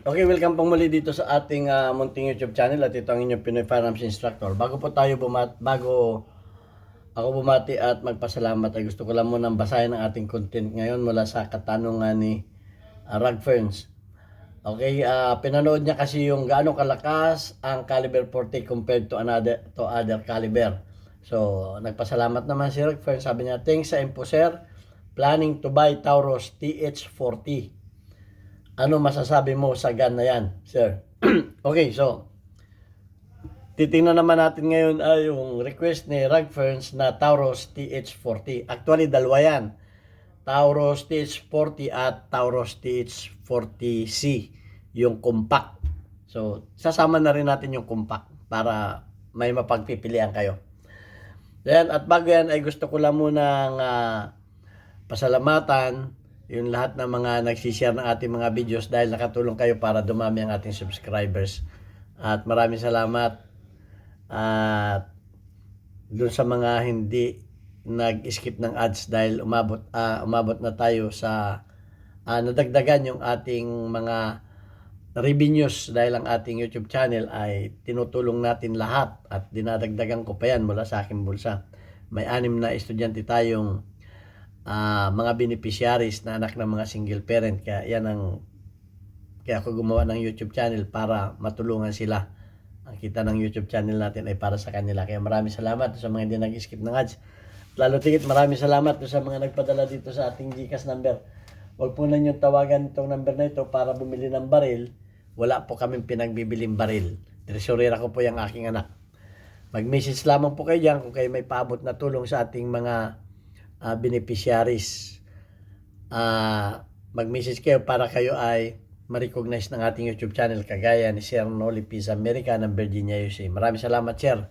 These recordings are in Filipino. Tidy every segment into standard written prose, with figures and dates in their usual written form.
Okay, welcome po muli dito sa ating munting YouTube channel at ito ang inyong Pinoy Finance Instructor. Bago ako bumati at magpasalamat ay gusto ko lang munang basahin ang ating content ngayon mula sa katanungan ni Rag Ferns. Okay, pinanood niya kasi yung gaano kalakas ang caliber 40 compared to other caliber. So, nagpasalamat naman si Rag Ferns. Sabi niya, thanks sa info sir, planning to buy Taurus TH40. Ano masasabi mo sa gun na yan, sir? Okay, so, titingnan naman natin ngayon ay yung request ni Rag Ferns na Taurus TH40. Actually, dalawa yan. Taurus TH40 at Taurus TH40C, yung compact. So, sasama na rin natin yung compact para may mapagpipilian kayo. Then, at bago yan ay gusto ko lang munang pasalamatan yung lahat ng mga nagsishare ng ating mga videos dahil nakatulong kayo para dumami ang ating subscribers. At maraming salamat. At doon sa mga hindi nag-skip ng ads dahil umabot na tayo sa nadagdagan yung ating mga revenues dahil ang ating YouTube channel ay tinutulong natin lahat at dinadagdagan ko pa yan mula sa aking bulsa. May 6 na estudyante tayong mga beneficiaries na anak ng mga single parent, kaya ako gumawa ng YouTube channel para matulungan sila. Ang kita ng YouTube channel natin ay para sa kanila, kaya maraming salamat sa mga hindi nag-skip ng ads. Lalo tigit maraming salamat sa mga nagpadala dito sa ating GCash number. Huwag po na nyo tawagan itong number na ito para bumili ng baril. Wala po kaming pinagbibiling baril. Tresurera ko po yung aking anak. Mag-message lamang po kayo dyan kung kayo may paabot na tulong sa ating mga beneficiaries. Mag-message kayo para kayo ay ma-recognize ng ating YouTube channel kagaya ni Sir Noli Piz America ng Virginia, USA. Maraming salamat, Sir,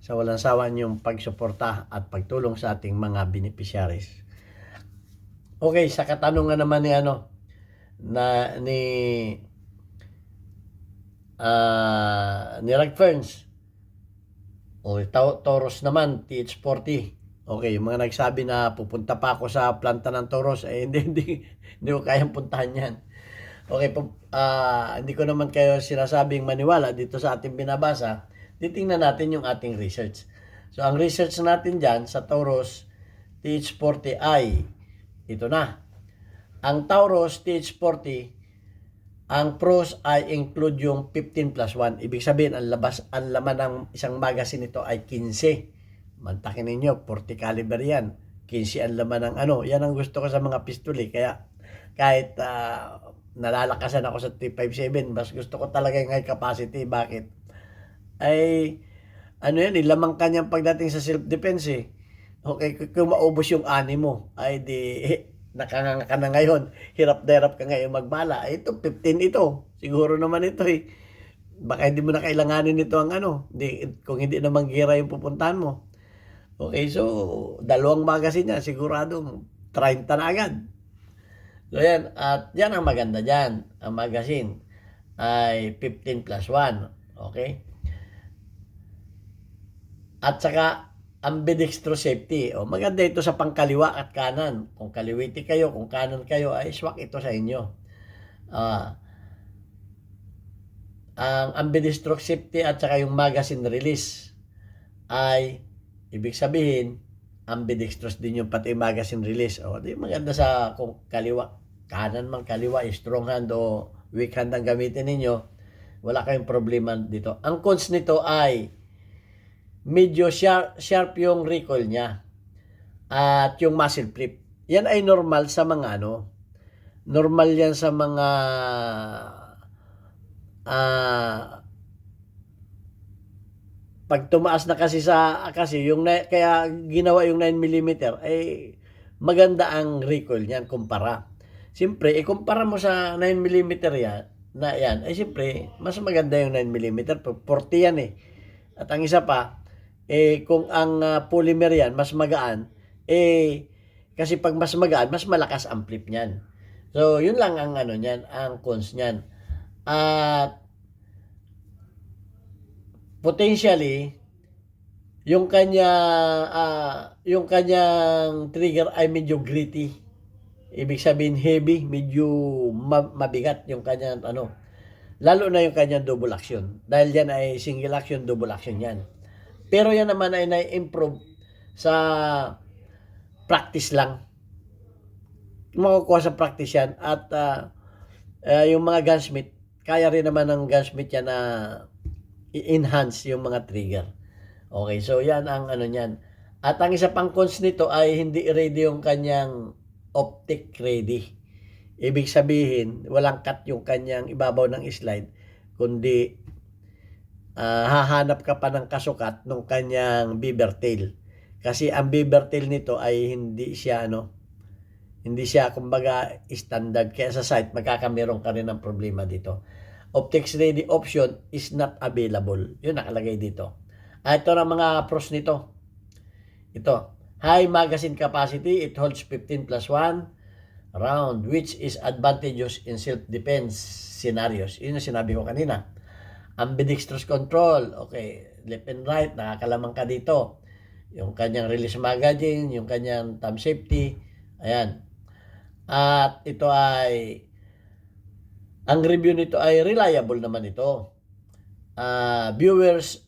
sa walang sawa niyong pagsuporta at pagtulong sa ating mga beneficiaries. Okay, sa katanungan naman ni Rag Ferns, Taurus naman TH40. Okay, yung mga nagsabi na pupunta pa ako sa planta ng Taurus, hindi ko kayang puntahan yan. Okay, hindi ko naman kayo sinasabing maniwala dito sa ating binabasa. Titingnan natin yung ating research. So, ang research natin dyan sa Taurus TH40 ay, ito na. Ang Taurus TH40, ang pros ay include yung 15 plus 1. Ibig sabihin, ang laman ng isang magazine nito ay 15. Mantakin ninyo, 40 caliber yan. 15 ang laman ng yan ang gusto ko sa mga pistol Kaya kahit nalalakasan ako sa 357, mas gusto ko talaga yung high capacity. Bakit? Ay, yan, lamang kanyang pagdating sa self-defense Okay, kung maubos yung animo, ay di, nakanganga ka na ngayon. Hirap na hirap ka ngayon magbala. Ito, 15 ito. Siguro naman ito Baka hindi mo na kailanganin nito ang kung hindi naman gira yung pupuntahan mo. Okay, so, 2 magazine niya, sigurado 30 na agad. So, yan. At yan ang maganda dyan. Ang magazine ay 15 plus 1. Okay? At saka, ambidextrous safety. Maganda ito sa pangkaliwa at kanan. Kung kaliwiti kayo, kung kanan kayo, ay swak ito sa inyo. Ang ambidextrous safety at saka yung magazine release ay ibig sabihin, ambidextrous din yung pati magazine release. Di maganda sa kung kaliwa, kanan man kaliwa, strong hand o weak hand ang gamitin ninyo, wala kayong problema dito. Ang cons nito ay medyo sharp yung recoil niya at yung muzzle flip. Yan ay normal sa mga normal yan sa mga pag tumaas na kasi kaya ginawa yung 9mm ay maganda ang recoil niyan kumpara. Siyempre, ikumpara mo sa 9mm yan, ay siyempre, mas maganda yung 9mm, 40 yan At ang isa pa, kung ang polymer yan, mas magaan, kasi pag mas magaan, mas malakas ang flip niyan. So, yun lang ang niyan, ang cons niyan. At potentially yung kanyang trigger ay medyo gritty. Ibig sabihin heavy, medyo mabigat yung kanyang Lalo na yung kanyang double action. Dahil yan ay single action, double action yan. Pero yan naman ay na-improve sa practice lang. Makukuha sa practice yan. At yung mga gunsmith, kaya rin naman ng gunsmith yan na i-enhance yung mga trigger. Okay, so yan ang ano niyan. At ang isa pang cons nito ay hindi ready yung kanyang optic ready. Ibig sabihin, walang cut yung kanyang ibabaw ng slide, kundi hahanap ka pa ng kasukat ng kanyang beaver tail. Kasi ang beaver tail nito ay hindi siya hindi siya kumbaga standard, kaya sa site magkakameron ka rin ng problema dito. Optics ready option is not available. Yun nakalagay dito. Ito na mga pros nito. Ito, high magazine capacity, it holds 15 plus 1 round, which is advantageous in self-defense scenarios. Yun yung sinabi ko kanina. Ambidextrous control, okay, left and right, nakakalamang ka dito. Yung kanyang release magazine, yung kanyang thumb safety, ayan. At ito ay, ang review nito ay reliable naman ito. Reviewers,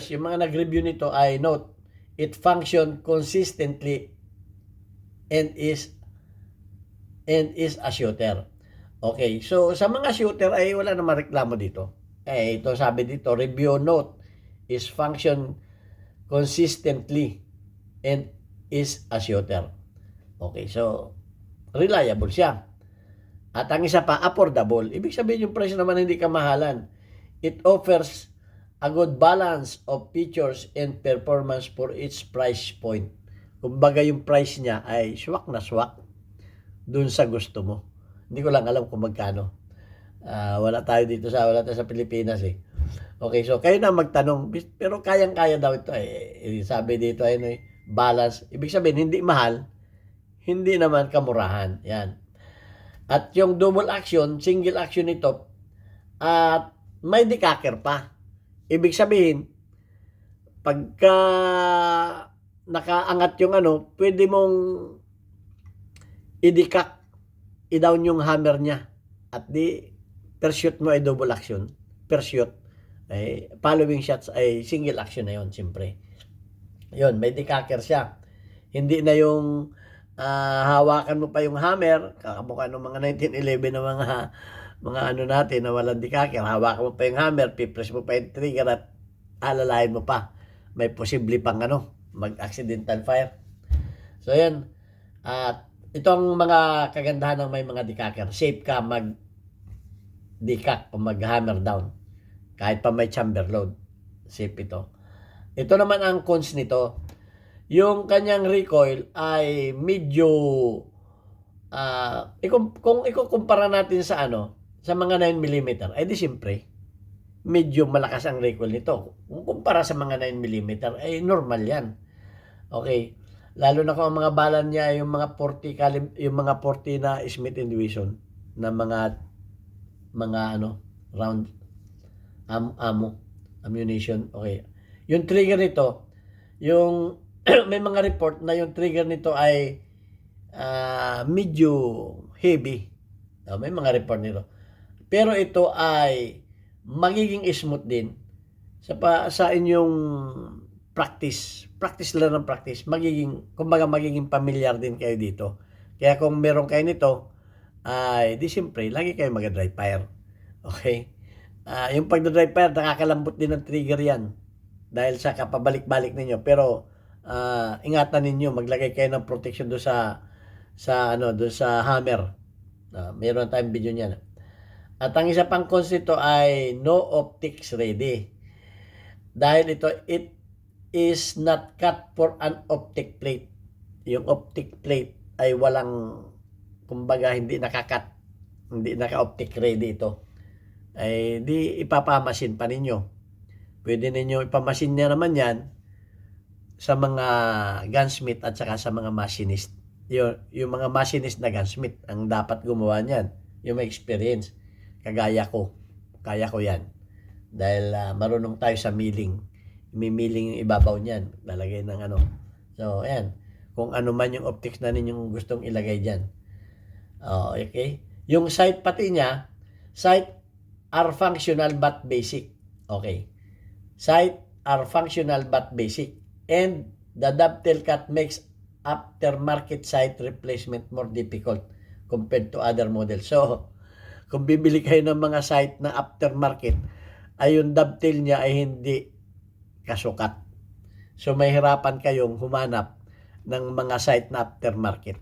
yung mga nag-review nito ay note, it function consistently and is a shooter. Okay, so sa mga shooter ay wala namang reklamo dito. Ito sabi dito, review note is function consistently and is a shooter. Okay, so reliable siya. At ang isa pa, affordable. Ibig sabihin yung price naman hindi kamahalan. It offers a good balance of features and performance for its price point. Kumbaga yung price niya ay swak na swak dun sa gusto mo. Hindi ko lang alam kung magkano. Wala tayo sa Pilipinas eh. Okay, so kayo na magtanong, pero kayang-kaya daw ito eh. Sabi dito ay balance. Ibig sabihin hindi mahal, hindi naman kamurahan. Yan. At yung double action, single action nito, at may decacker pa. Ibig sabihin, pagka nakaangat yung pwede mong i-decack, i-down yung hammer niya. At per shoot mo ay double action. Per shoot, ay following shots ay single action na yon, siyempre. Yun, may decacker siya. Hindi na yung hawakan mo pa yung hammer, kakamukha ng mga 1911 na mga natin na walang decacker. Hawakan mo pa yung hammer, pipress mo pa yung trigger at alalahin mo pa. May posible pang mag-accidental fire. So yan. At itong mga kagandahan ng may mga decacker. Safe ka mag-decack o mag-hammer down. Kahit pa may chamber load. Safe ito. Ito naman ang cons nito. Yung kanyang recoil ay medyo kung ikukumpara natin sa sa mga 9mm, ay di siyempre, medyo malakas ang recoil nito. Kung kumpara sa mga 9mm, ay normal yan. Okay. Lalo na kung ang mga bala niya ay yung mga 40 na Smith & Wesson na mga round ammunition. Okay. Yung trigger nito, yung may mga report na yung trigger nito ay medyo heavy. May mga report nito. Pero ito ay magiging smooth din sa inyong practice lang ng practice, magiging familiar din kayo dito. Kaya kung meron kayo nito, ay di siyempre, lagi kayo mag-dry fire. Okay? Yung pag-dry fire, nakakalambot din ng trigger yan. Dahil sa kapabalik-balik ninyo. Pero, ingatan ninyo, maglagay kayo ng protection doon sa hammer. Meron tayong video niyan. At ang isa pang cons nito ay no optics ready. Dahil it is not cut for an optic plate. Yung optic plate ay walang, kumbaga hindi nakakat, hindi naka-optic ready ito. Ay di ipapamasin pa ninyo. Pwede ninyo ipamasin niya naman yan sa mga gunsmith at saka sa mga machinist. Yung mga machinist na gunsmith ang dapat gumawa niyan. Yung may experience. Kagaya ko. Kaya ko yan. Dahil marunong tayo sa milling. Mimiling yung ibabaw niyan. Lalagay ng So, ayan. Kung ano man yung optics na ninyong gustong ilagay dyan. Okay? Yung site pati niya, site are functional but basic. Okay. Site are functional but basic. And the dovetail cut makes aftermarket site replacement more difficult compared to other models. So, kung bibili kayo ng mga site na aftermarket, ay yung dovetail niya ay hindi kasukat. So, mahirapan kayong humanap ng mga site na aftermarket.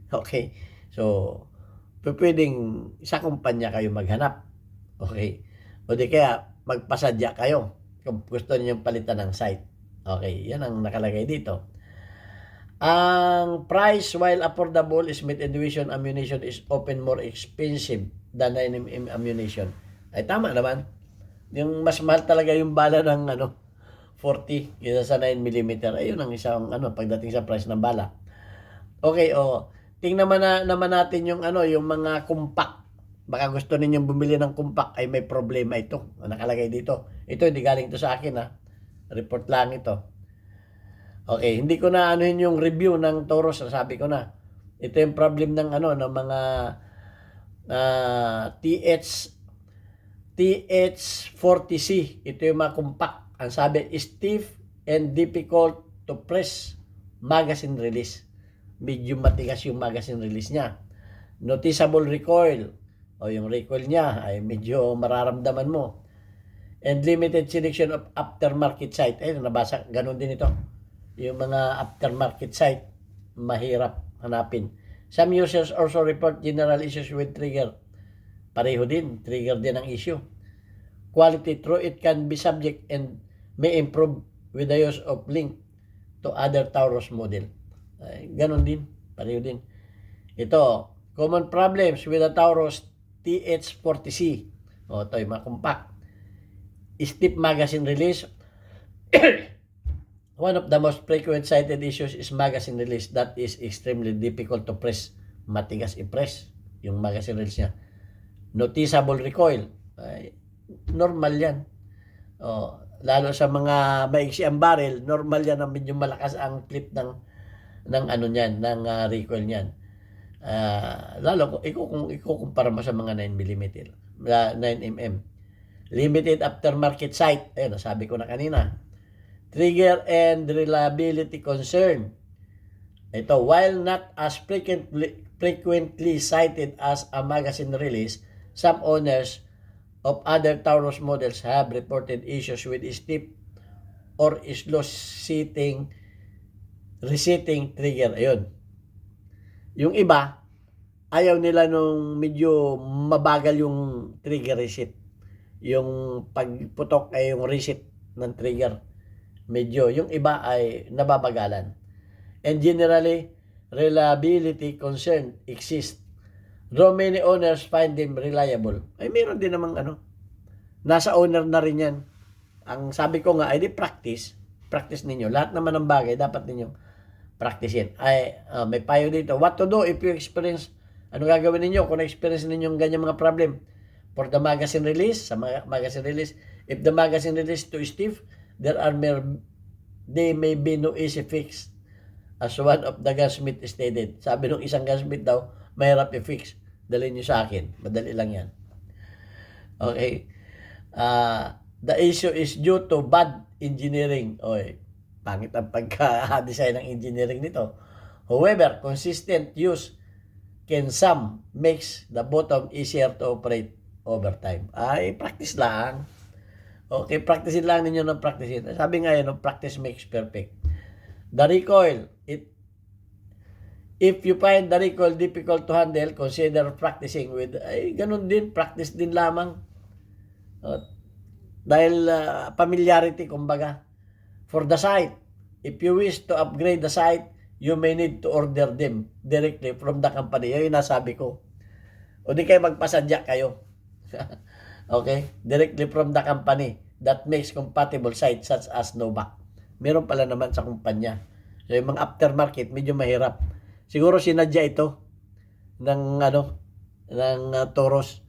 Okay? So, pwedeng sa kumpanya kayo maghanap. Okay? O di kaya, magpasadya kayo kung gusto niyo palitan ng site. Okay, yan ang nakalagay dito. Ang price, while affordable, Smith & Wesson ammunition is often more expensive than 9mm ammunition. Ay, tama naman. Yung mas mahal talaga yung bala ng 40 kaysa sa 9mm. Ayun ang isang pagdating sa price ng bala. Okay, tingnan naman natin yung yung mga compact. Baka gusto ninyong bumili ng compact ay may problema ito. Nakalagay dito. Ito hindi galing to sa akin Report lang ito. Okay, hindi ko na yung review ng Taurus, sabi ko na. Ito yung problem ng ng mga TH40C. Ito yung mga compact. Ang sabi, stiff and difficult to press magazine release. Medyo matigas yung magazine release niya. Noticeable recoil. O yung recoil niya ay medyo mararamdaman mo. And limited selection of aftermarket site. Ayun, nabasa. Ganun din ito. Yung mga aftermarket site, mahirap hanapin. Some users also report general issues with trigger. Pareho din. Trigger din ang issue. Quality, true, it can be subject and may improve with the use of link to other Taurus model. Ay, ganun din. Pareho din. Ito, common problems with the Taurus TH40C. Ito yung mga compact. Stiff magazine release. One of the most frequent cited issues is magazine release that is extremely difficult to press. Matigas i-press yung magazine release niya. Noticeable recoil. Ay, normal yan. Lalo sa mga maiksi ang barrel, normal yan na medyo malakas ang clip ng niyan, ng recoil niyan. Lalo kung ikukumpara mo sa mga 9mm, 9mm. Limited aftermarket site. Ayun, sabi ko na kanina. Trigger and reliability concern. Ito, while not as frequently cited as a magazine release, some owners of other Taurus models have reported issues with stiff or slow resetting trigger. Ayun. Yung iba, ayaw nila nung medyo mabagal yung trigger reset. Yung pagputok ay yung reset ng trigger. Medyo. Yung iba ay nababagalan. And generally, reliability concern exists. Though many owners find them reliable. Ay, meron din namang nasa owner na rin yan. Ang sabi ko nga, ay di practice. Practice ninyo. Lahat naman ng bagay, dapat ninyong practicein. Ay, may payo dito. What to do if you experience, ano gagawin ninyo kung na-experience ninyong ganyan mga problem? For the magazine release, sa magazine release, if the magazine release too stiff, they may be no easy fix. As one of the gunsmith stated. Sabi nung isang gunsmith daw, mahirap i-fix. Dalhin nyo sa akin. Madali lang yan. Okay. The issue is due to bad engineering. Oy, pangit ang pagka-design ng engineering nito. However, consistent use some makes the bottom easier to operate over time. Ay, practice lang. Okay, practicein lang ninyo ng practicein. Sabi nga yan, practice makes perfect. The recoil, if you find the recoil difficult to handle, consider practicing with, ay, ganun din, practice din lamang. Dahil familiarity, kumbaga. For the sight, if you wish to upgrade the sight, you may need to order them directly from the company. Yun yung nasabi ko. O di kayo magpasadya kayo. Okay? Directly from the company that makes compatible sites such as Novak. Meron pala naman sa kumpanya. So yung mga aftermarket, medyo mahirap. Siguro sinadya ito ng Taurus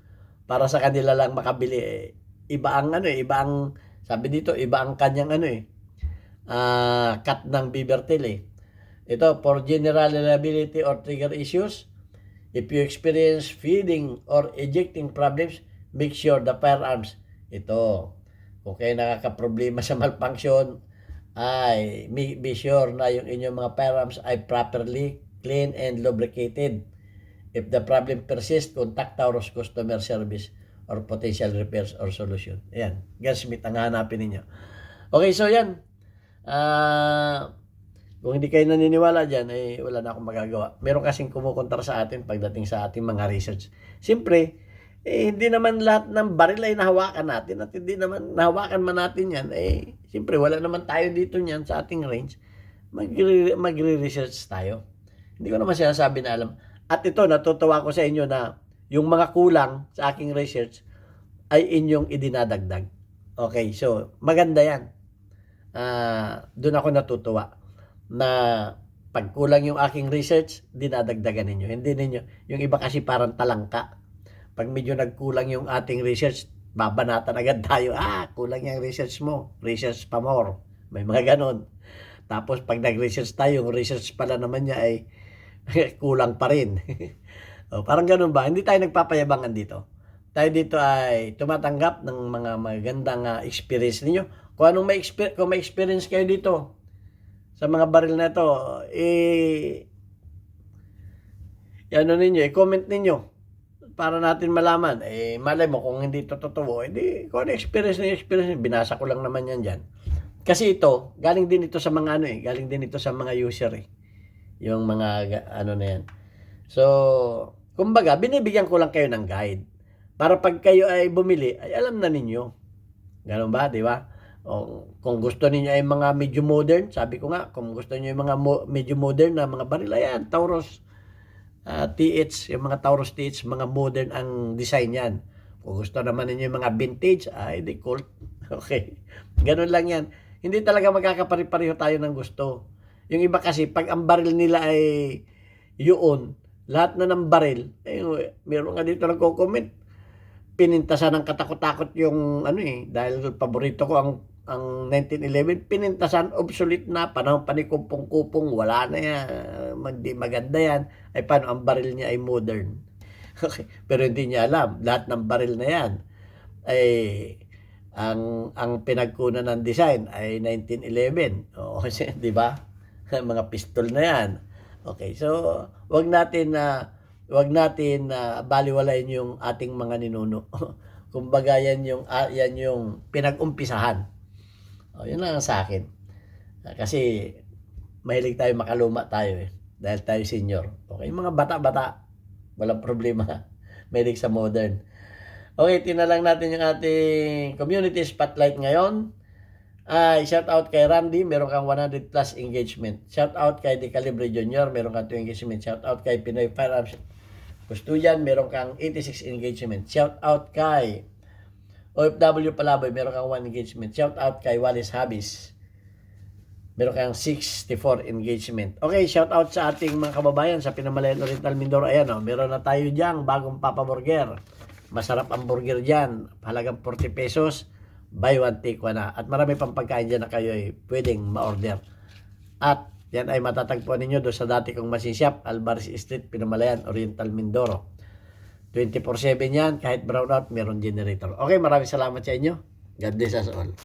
para sa kanila lang makabili. Iba ang iba ang sabi dito, iba ang kanyang cut ng beaver tail Ito, for general reliability or trigger issues, If you experience feeding or ejecting problems, make sure the firearms, ito, kung kayo nakakaproblema sa malfunction, ay be sure na yung inyong mga firearms ay properly clean and lubricated. If the problem persists, contact Taurus Customer Service or potential repairs or solution. Ayan, gunsmith ang hanapin ninyo. Okay, so yan. Kung hindi kayo naniniwala dyan, eh, wala na akong magagawa. Meron kasing kumukontra sa atin pagdating sa ating mga research. Siyempre, hindi naman lahat ng baril ay nahawakan natin at hindi naman nahawakan man natin yan. Siyempre, wala naman tayo dito niyan sa ating range. Magre-research tayo. Hindi ko naman sinasabi na alam. At ito, natutuwa ko sa inyo na yung mga kulang sa aking research ay inyong idinadagdag. Okay, so maganda yan. Doon ako natutuwa na pag kulang yung aking research, dinadagdagan ninyo. Hindi ninyo. Yung iba kasi parang talangka. Pag medyo nagkulang yung ating research, babanatan agad tayo. Kulang yung research mo. Research pa more. May mga ganon. Tapos pag nag-research tayo, yung research pala naman niya ay kulang pa rin. Parang ganon ba? Hindi tayo nagpapayabangan dito. Tayo dito ay tumatanggap ng mga magandang experience ninyo. Kung may experience kayo dito, sa mga baril na ito, ano ninyo, comment ninyo para natin malaman. Malay mo kung hindi ito totoo, kung ano experience, binasa ko lang naman yan dyan. Kasi ito, galing din ito sa mga galing din ito sa mga user yung mga ano na yan. So, kumbaga, binibigyan ko lang kayo ng guide para pag kayo ay bumili, ay alam na ninyo. Ganun ba, di ba? Kung gusto niyo ay mga medyo modern, sabi ko nga, kung gusto niyo yung mga medyo modern na mga baril, ayan, Taurus TH, yung mga Taurus TH, mga modern ang design yan. Kung gusto naman niyo yung mga vintage, ay di cool. Okay. Ganun lang yan. Hindi talaga magkakapare-pareho tayo ng gusto. Yung iba kasi, pag ang baril nila ay yun, lahat na ng baril, meron nga dito nagko-comment, pinintasan ng katakot-takot yung dahil paborito ko ang 1911, pinintasan, obsolete na, panahon pa ni Kupong-Kupong, wala na yan, hindi maganda yan. Ay paano, ang baril niya ay modern. Okay. Pero hindi niya alam, lahat ng baril na yan, ay ang pinagkunan ng design ay 1911. Di ba? Mga pistol na yan. Okay, so wag natin baliwalain yung ating mga ninuno. Kumbaga yan yung pinag-umpisahan. Yun lang sa akin. Kasi mahilig tayo makaluma tayo dahil tayo senior. Okay, mga bata-bata, walang problema. Mahilig sa modern. Okay, tinalang natin yung ating community spotlight ngayon. Shout out kay Randy, meron kang 100 plus engagement. Shout out kay De Calibre Jr., meron kang 2 engagement. Shout out kay Pinoy Firearms Custodian, meron kang 86 engagement. Shout out kay OFW Palaboy, meron kang 1 engagement. Shout out kay Wallace Habis, meron kang 64 engagement. Okay, shout out sa ating mga kababayan sa Pinamalayan Oriental Mindoro. Ayan meron na tayo dyan, bagong Papa Burger. Masarap ang burger dyan, halagang 40 pesos. Buy one, take one na. At marami pang pagkain dyan na kayo ay pwedeng ma-order. At yan ay matatagpuan ninyo doon sa dati kong machine shop, Alvarez Street, Pinamalayan, Oriental Mindoro. 24/7 yan, kahit brownout, meron generator. Okay, maraming salamat sa inyo. God bless us all.